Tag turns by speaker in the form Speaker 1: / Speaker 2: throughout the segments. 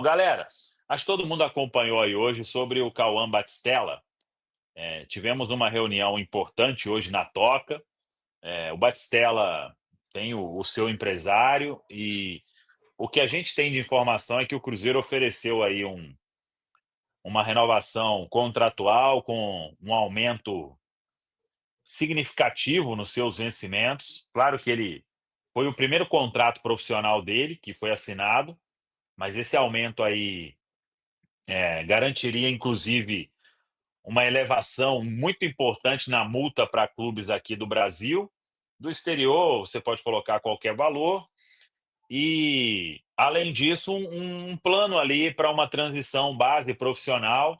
Speaker 1: Galera, acho que todo mundo acompanhou aí hoje sobre o Cauã Batistella. Tivemos uma reunião importante hoje na Toca. O Batistella tem o seu empresário e o que a gente tem de informação é que o Cruzeiro ofereceu aí uma renovação contratual com um aumento significativo nos seus vencimentos. Claro que ele foi o primeiro contrato profissional dele que foi assinado, mas esse aumento aí garantiria inclusive uma elevação muito importante na multa para clubes aqui do Brasil. Do exterior, você pode colocar qualquer valor. E, além disso, um plano ali para uma transição base profissional.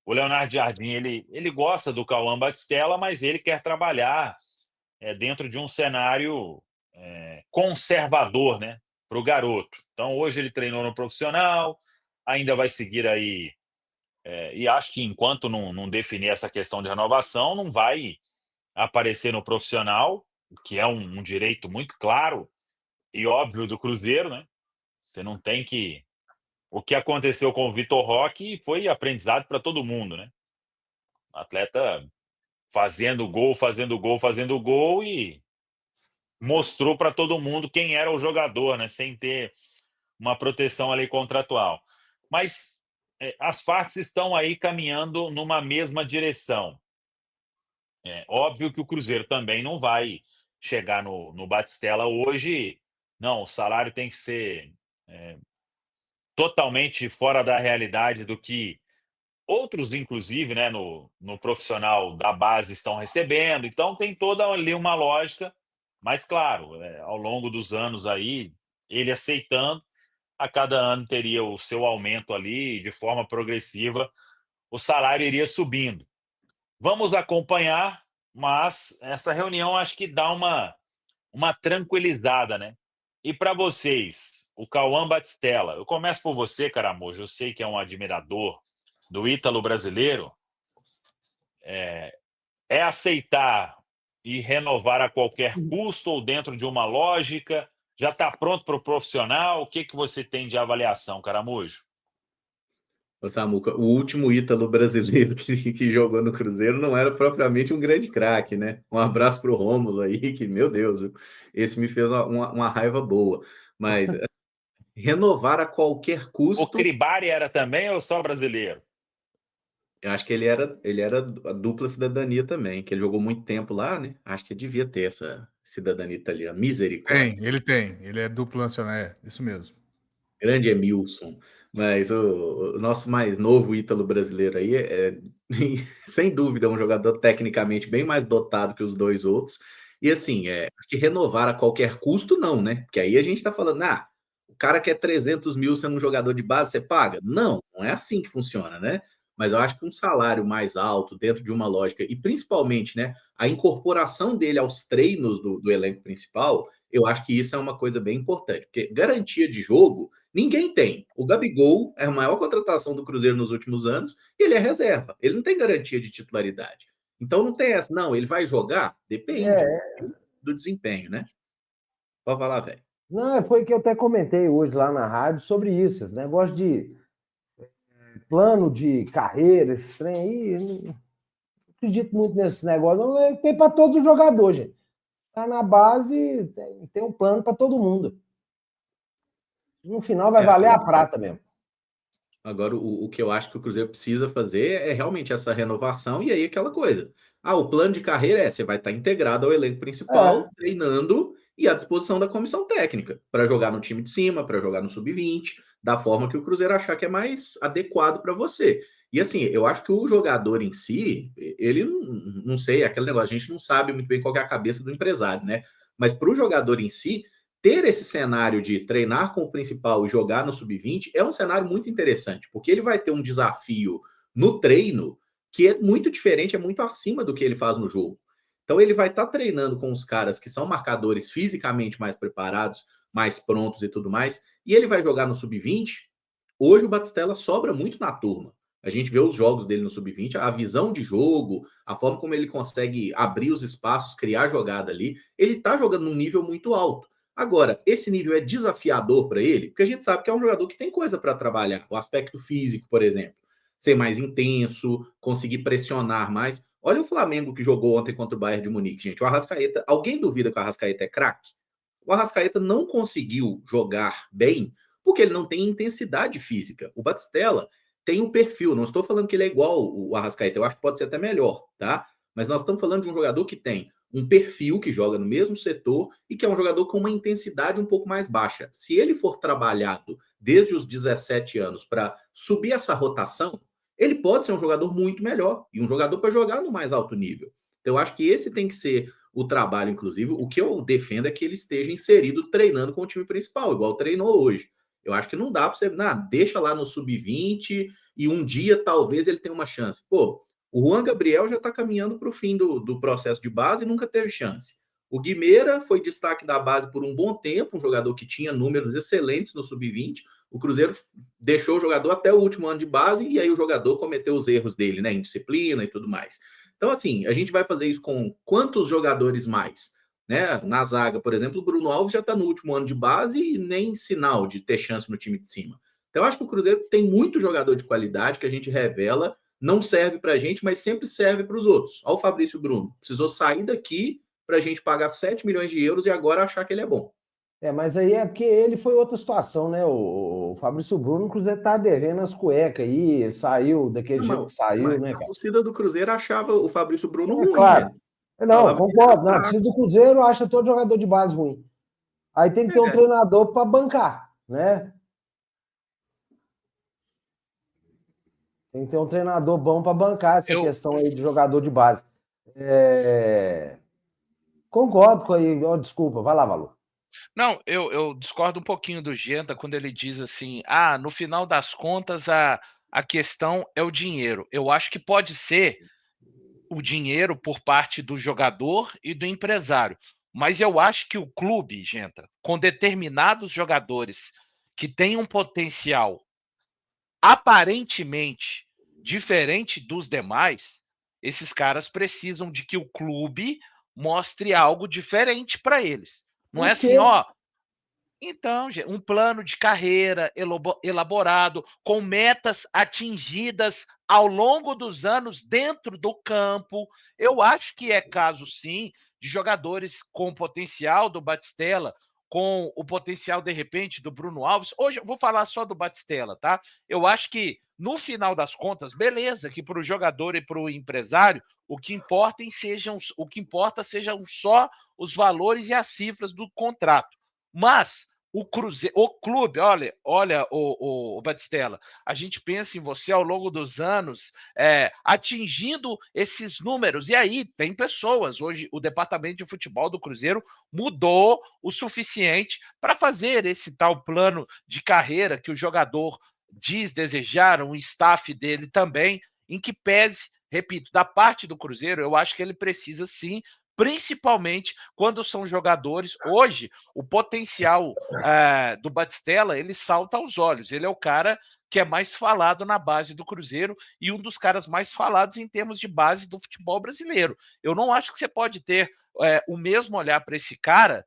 Speaker 1: O Leonardo Jardim, ele gosta do Cauã Batistella, mas ele quer trabalhar dentro de um cenário conservador, né, para o garoto. Então, hoje ele treinou no profissional, ainda vai seguir aí. E acho que enquanto não definir essa questão de renovação, não vai aparecer no profissional, o que é um direito muito claro e óbvio do Cruzeiro, né? Você não tem que. O que aconteceu com o Vitor Roque foi aprendizado para todo mundo, né? Atleta fazendo gol, fazendo gol, fazendo gol e mostrou para todo mundo quem era o jogador, né? Sem ter uma proteção ali contratual. Mas as partes estão aí caminhando numa mesma direção. É óbvio que o Cruzeiro também não vai chegar no Batistella hoje. Não, o salário tem que ser é, totalmente fora da realidade do que outros, inclusive, né, no profissional da base estão recebendo. Então tem toda ali uma lógica, mas claro, ao longo dos anos aí, ele aceitando, a cada ano teria o seu aumento ali de forma progressiva, o salário iria subindo. Vamos acompanhar, mas essa reunião acho que dá uma tranquilizada, né. E para vocês, o Cauã Batistella, eu começo por você, Caramujo, eu sei que é um admirador do ítalo brasileiro. É aceitar e renovar a qualquer custo ou dentro de uma lógica? Já está pronto para o profissional? O que que você tem de avaliação, Caramujo?
Speaker 2: Ô Samuca, o último ítalo brasileiro que jogou no Cruzeiro não era propriamente um grande craque, né? Um abraço para o Rômulo aí, que, meu Deus, viu? Esse me fez uma raiva boa. Mas renovar a qualquer
Speaker 1: O
Speaker 2: custo,
Speaker 1: Cribari era também ou só brasileiro?
Speaker 2: eu acho que ele era a dupla cidadania também, que ele jogou muito tempo lá, né? Acho que devia ter essa cidadania italiana. Misericórdia.
Speaker 3: Tem. Ele é duplo nacional, isso mesmo.
Speaker 2: Grande Emilson. Mas o nosso mais novo ítalo brasileiro aí sem dúvida, é um jogador tecnicamente bem mais dotado que os dois outros. E assim, acho que renovar a qualquer custo, não, né? Porque aí a gente está falando, o cara quer 300 mil sendo um jogador de base, você paga? Não, não é assim que funciona, né? Mas eu acho que um salário mais alto, dentro de uma lógica, e principalmente, né, a incorporação dele aos treinos do elenco principal, eu acho que isso é uma coisa bem importante. Porque garantia de jogo ninguém tem. O Gabigol é a maior contratação do Cruzeiro nos últimos anos e ele é reserva. Ele não tem garantia de titularidade. Então não tem essa, não, ele vai jogar? Depende
Speaker 4: É,
Speaker 2: do desempenho, né? Pode falar, velho.
Speaker 4: não, foi que eu até comentei hoje lá na rádio sobre isso, esse negócio de plano de carreira, esse trem aí, eu não acredito muito nesse negócio, não, tem para todos os jogadores, gente. Tá na base, tem um plano para todo mundo. No final vai valer a prata mesmo.
Speaker 2: Agora, o que eu acho que o Cruzeiro precisa fazer é realmente essa renovação, e aí aquela coisa. O plano de carreira você vai estar integrado ao elenco principal,
Speaker 4: É.
Speaker 2: treinando e à disposição da comissão técnica, para jogar no time de cima, para jogar no sub-20, da forma que o Cruzeiro achar que é mais adequado para você. E assim, eu acho que o jogador em si, ele não sei, aquele negócio, a gente não sabe muito bem qual é a cabeça do empresário, né? Mas para o jogador em si, ter esse cenário de treinar com o principal e jogar no sub-20 é um cenário muito interessante, porque ele vai ter um desafio no treino que é muito diferente, é muito acima do que ele faz no jogo. Então ele vai estar treinando com os caras que são marcadores fisicamente mais preparados, mais prontos e tudo mais, e ele vai jogar no sub-20. Hoje o Batistella sobra muito na turma. A gente vê os jogos dele no sub-20, a visão de jogo, a forma como ele consegue abrir os espaços, criar jogada ali, ele está jogando num nível muito alto. Agora, esse nível é desafiador para ele, porque a gente sabe que é um jogador que tem coisa para trabalhar. O aspecto físico, por exemplo, ser mais intenso, conseguir pressionar mais. Olha o Flamengo que jogou ontem contra o Bayern de Munique, gente. O Arrascaeta, alguém duvida que o Arrascaeta é craque? O Arrascaeta não conseguiu jogar bem porque ele não tem intensidade física. O Batistella tem um perfil, não estou falando que ele é igual o Arrascaeta, eu acho que pode ser até melhor, tá? Mas nós estamos falando de um jogador que tem um perfil, que joga no mesmo setor e que é um jogador com uma intensidade um pouco mais baixa. Se ele for trabalhado desde os 17 anos para subir essa rotação, ele pode ser um jogador muito melhor e um jogador para jogar no mais alto nível. Então, eu acho que esse tem que ser o trabalho, inclusive. O que eu defendo é que ele esteja inserido treinando com o time principal, igual treinou hoje. Eu acho que não dá para você, deixa lá no sub-20 e um dia talvez ele tenha uma chance. Pô, o Juan Gabriel já está caminhando para o fim do processo de base e nunca teve chance. O Guimeira foi destaque da base por um bom tempo, um jogador que tinha números excelentes no sub-20. O Cruzeiro deixou o jogador até o último ano de base e aí o jogador cometeu os erros dele, né, em disciplina e tudo mais. Então, assim, a gente vai fazer isso com quantos jogadores mais? Né? Na zaga, por exemplo, o Bruno Alves já está no último ano de base e nem sinal de ter chance no time de cima. Então, eu acho que o Cruzeiro tem muito jogador de qualidade que a gente revela, não serve para a gente, mas sempre serve para os outros. Olha o Fabrício Bruno, precisou sair daqui para a gente pagar 7 milhões de euros e agora achar que ele é bom.
Speaker 4: Mas aí é porque ele foi outra situação, né? O Fabrício Bruno, o Cruzeiro tá devendo as cuecas aí, ele saiu daquele jeito que saiu, né,
Speaker 2: A
Speaker 4: cara?
Speaker 2: torcida do Cruzeiro achava o Fabrício Bruno ruim,
Speaker 4: Claro.
Speaker 2: gente.
Speaker 4: Não, concordo. Não, a torcida do Cruzeiro acha todo jogador de base ruim. Aí tem que ter um treinador para bancar, né? Tem que ter um treinador bom para bancar essa questão aí de jogador de base. Concordo com aí. Oh, desculpa, vai lá, Valor.
Speaker 5: Não, eu discordo um pouquinho do Genta quando ele diz assim: no final das contas, a questão é o dinheiro. Eu acho que pode ser o dinheiro por parte do jogador e do empresário. Mas eu acho que o clube, Genta, com determinados jogadores que têm um potencial aparentemente diferente dos demais, esses caras precisam de que o clube mostre algo diferente para eles. Não é assim, então, um plano de carreira elaborado, com metas atingidas ao longo dos anos dentro do campo. Eu acho que é caso, sim, de jogadores com potencial do Batistella, com o potencial, de repente, do Bruno Alves. Hoje eu vou falar só do Batistella, tá? Eu acho que, no final das contas, beleza, que para o jogador e para o empresário, o que importa sejam só os valores e as cifras do contrato. Mas o clube, olha o Batistella, a gente pensa em você ao longo dos anos atingindo esses números. E aí tem pessoas. Hoje o departamento de futebol do Cruzeiro mudou o suficiente para fazer esse tal plano de carreira que o jogador diz desejar, um staff dele também, em que pese, repito, da parte do Cruzeiro, eu acho que ele precisa sim, principalmente quando são jogadores. Hoje, o potencial do Batistella, ele salta aos olhos. Ele é o cara que é mais falado na base do Cruzeiro e um dos caras mais falados em termos de base do futebol brasileiro. Eu não acho que você pode ter o mesmo olhar para esse cara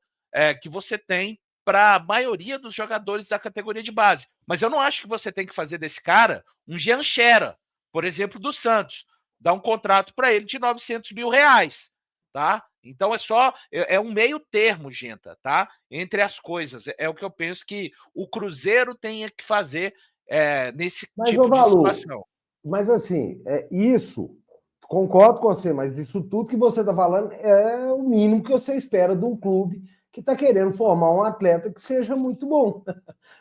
Speaker 5: que você tem para a maioria dos jogadores da categoria de base. Mas eu não acho que você tem que fazer desse cara um Jean Xera, por exemplo, do Santos. Dar um contrato para ele de R$900 mil. Tá? Então é um meio termo, Genta, tá? Entre as coisas. É o que eu penso que o Cruzeiro tenha que fazer nesse tipo de situação.
Speaker 4: Mas assim, isso, concordo com você, mas isso tudo que você está falando é o mínimo que você espera de um clube que está querendo formar um atleta que seja muito bom.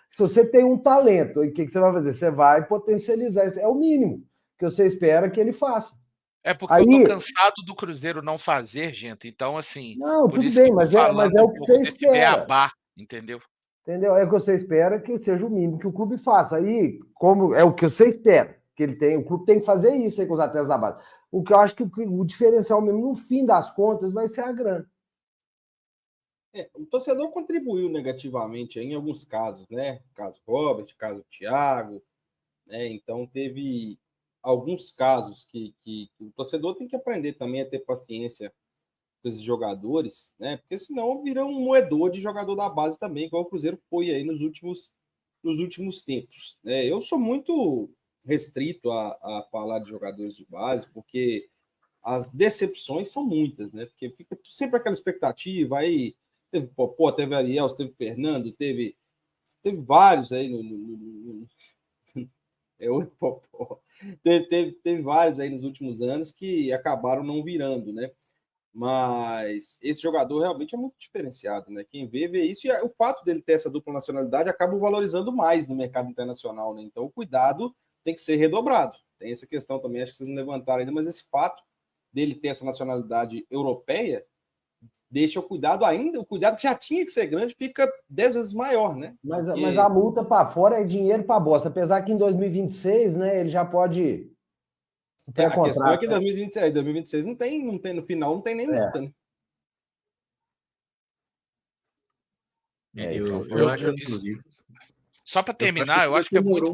Speaker 4: Se você tem um talento, o que você vai fazer? Você vai potencializar. É o mínimo que você espera que ele faça.
Speaker 5: É porque eu tô cansado do Cruzeiro não fazer, gente. Então, assim,
Speaker 4: não,
Speaker 5: por
Speaker 4: tudo
Speaker 5: isso
Speaker 4: bem,
Speaker 5: que
Speaker 4: mas é o que você espera.
Speaker 5: Entendeu?
Speaker 4: Entendeu? É o que você espera que seja o mínimo que o clube faça. Aí, como é o que você espera, que ele tem, o clube tem que fazer isso aí com os atletas da base. O que eu acho que o diferencial mesmo, no fim das contas, vai ser a grana.
Speaker 6: O torcedor contribuiu negativamente em alguns casos, né? Caso Robert, caso Thiago, né? Então teve alguns casos que o torcedor tem que aprender também a ter paciência esses jogadores, né? Porque senão vira um moedor de jogador da base também, igual o Cruzeiro foi aí nos últimos tempos. Né? Eu sou muito restrito a falar de jogadores de base, porque as decepções são muitas, né? Porque fica sempre aquela expectativa aí. Teve Popó, teve Ariel, teve Fernando, teve vários aí outro Popó. Teve vários aí nos últimos anos que acabaram não virando, né? Mas esse jogador realmente é muito diferenciado, né? Quem vê isso, e o fato dele ter essa dupla nacionalidade acaba valorizando mais no mercado internacional, né? Então o cuidado tem que ser redobrado. Tem essa questão também, acho que vocês não levantaram ainda, mas esse fato dele ter essa nacionalidade europeia deixa o cuidado que já tinha que ser grande, fica 10 vezes maior, né?
Speaker 4: Mas a multa para fora é dinheiro para bosta, apesar que em 2026, né, ele já pode
Speaker 6: a questão é que em 2026 não tem, no final não tem nem multa, né?
Speaker 2: Eu acho, inclusive.
Speaker 5: Só para terminar, eu acho que é muito